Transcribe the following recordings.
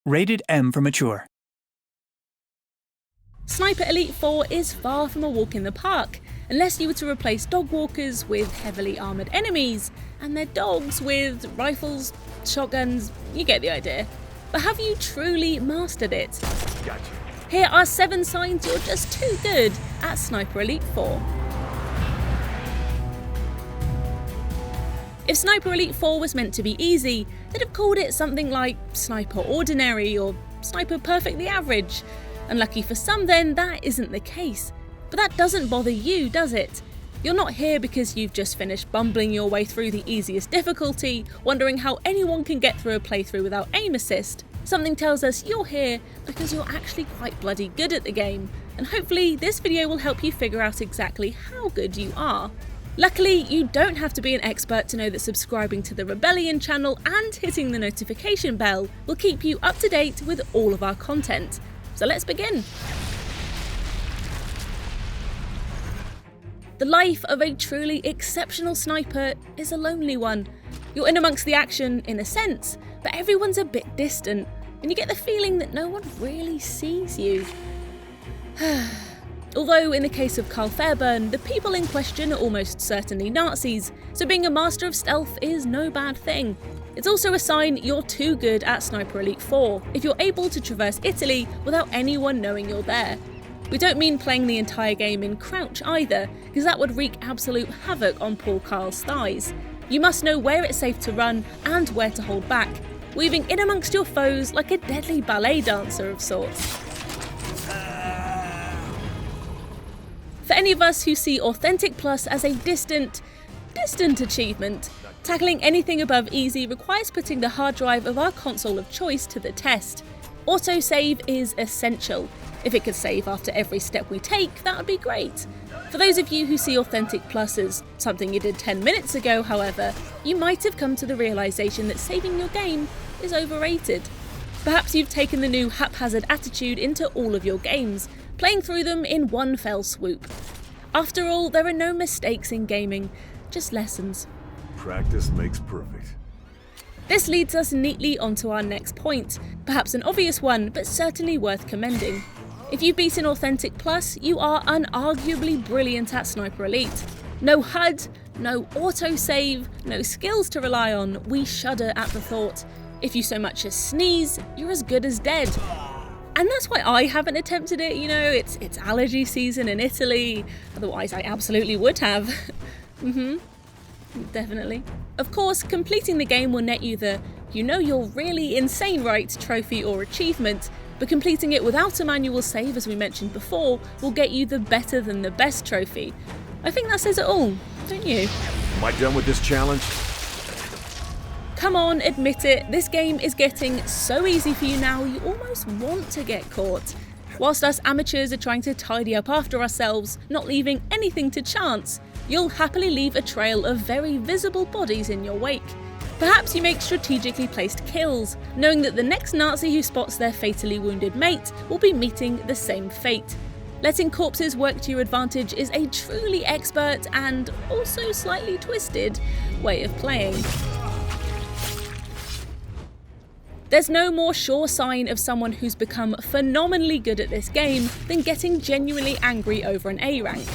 Rated M for mature. Sniper Elite 4 is far from a walk in the park, unless you were to replace dog walkers with heavily armoured enemies, and their dogs with rifles, shotguns, you get the idea. But have you truly mastered it? Gotcha. Here are 7 signs you're just too good at Sniper Elite 4. If Sniper Elite 4 was meant to be easy, they'd have called it something like Sniper Ordinary or Sniper Perfectly Average. Unlucky for some then, that isn't the case. But that doesn't bother you, does it? You're not here because you've just finished bumbling your way through the easiest difficulty, wondering how anyone can get through a playthrough without aim assist. Something tells us you're here because you're actually quite bloody good at the game, and hopefully this video will help you figure out exactly how good you are. Luckily, you don't have to be an expert to know that subscribing to the Rebellion channel and hitting the notification bell will keep you up to date with all of our content. So let's begin. The life of a truly exceptional sniper is a lonely one. You're in amongst the action in a sense, but everyone's a bit distant, and you get the feeling that no one really sees you. Although in the case of Carl Fairburn, the people in question are almost certainly Nazis, so being a master of stealth is no bad thing. It's also a sign you're too good at Sniper Elite 4 if you're able to traverse Italy without anyone knowing you're there. We don't mean playing the entire game in crouch either, because that would wreak absolute havoc on poor Carl's thighs. You must know where it's safe to run and where to hold back, weaving in amongst your foes like a deadly ballet dancer of sorts. For any of us who see Authentic Plus as a distant achievement, tackling anything above easy requires putting the hard drive of our console of choice to the test. Autosave is essential. If it could save after every step we take, that would be great. For those of you who see Authentic Plus as something you did 10 minutes ago, however, you might have come to the realisation that saving your game is overrated. Perhaps you've taken the new haphazard attitude into all of your games, playing through them in one fell swoop. After all, there are no mistakes in gaming, just lessons. Practice makes perfect. This leads us neatly onto our next point, perhaps an obvious one, but certainly worth commending. If you've beaten Authentic Plus, you are unarguably brilliant at Sniper Elite. No HUD, no autosave, no skills to rely on, we shudder at the thought. If you so much as sneeze, you're as good as dead. And that's why I haven't attempted it, it's allergy season in Italy, otherwise I absolutely would have. Definitely. Of course, completing the game will net you the you're really insane right trophy or achievement, but completing it without a manual save, as we mentioned before, will get you the better than the best trophy. I think that says it all, don't you? Am I done with this challenge? Come on, admit it, this game is getting so easy for you now you almost want to get caught. Whilst us amateurs are trying to tidy up after ourselves, not leaving anything to chance, you'll happily leave a trail of very visible bodies in your wake. Perhaps you make strategically placed kills, knowing that the next Nazi who spots their fatally wounded mate will be meeting the same fate. Letting corpses work to your advantage is a truly expert and also slightly twisted way of playing. There's no more sure sign of someone who's become phenomenally good at this game than getting genuinely angry over an A rank.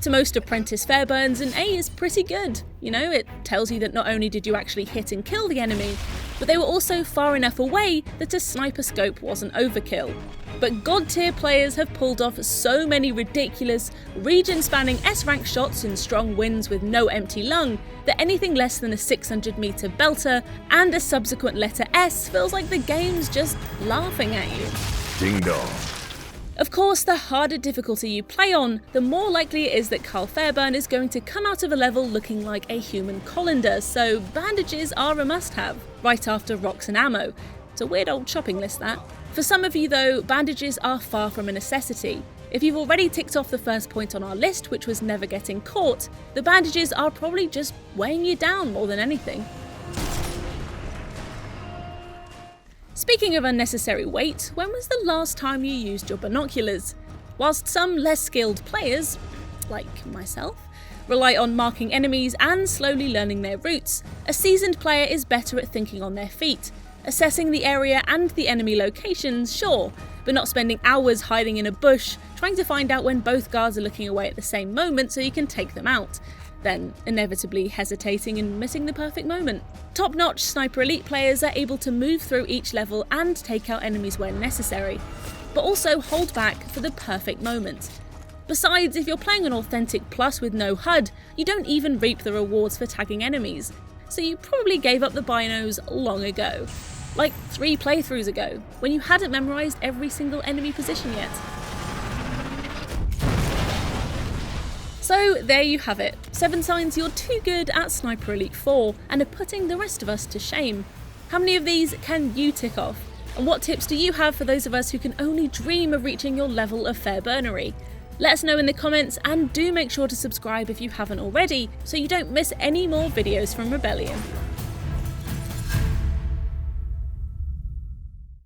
To most apprentice Fairburns, an A is pretty good. It tells you that not only did you actually hit and kill the enemy, but they were also far enough away that a sniper scope wasn't overkill. But god tier players have pulled off so many ridiculous, region-spanning S-rank shots in strong winds with no empty lung that anything less than a 600-meter belter and a subsequent letter S feels like the game's just laughing at you. Ding dong. Of course, the harder difficulty you play on, the more likely it is that Carl Fairburn is going to come out of a level looking like a human colander, so bandages are a must-have, right after rocks and ammo. It's a weird old shopping list, that. For some of you though, bandages are far from a necessity. If you've already ticked off the first point on our list, which was never getting caught, the bandages are probably just weighing you down more than anything. Speaking of unnecessary weight, when was the last time you used your binoculars? Whilst some less skilled players, like myself, rely on marking enemies and slowly learning their routes, a seasoned player is better at thinking on their feet. Assessing the area and the enemy locations, sure, but not spending hours hiding in a bush, trying to find out when both guards are looking away at the same moment so you can take them out, then inevitably hesitating and missing the perfect moment. Top-notch Sniper Elite players are able to move through each level and take out enemies when necessary, but also hold back for the perfect moment. Besides, if you're playing an Authentic Plus with no HUD, you don't even reap the rewards for tagging enemies, so you probably gave up the binos long ago. Like 3 playthroughs ago, when you hadn't memorised every single enemy position yet. So there you have it, 7 signs you're too good at Sniper Elite 4 and are putting the rest of us to shame. How many of these can you tick off? And what tips do you have for those of us who can only dream of reaching your level of fair burnery? Let us know in the comments, and do make sure to subscribe if you haven't already, so you don't miss any more videos from Rebellion.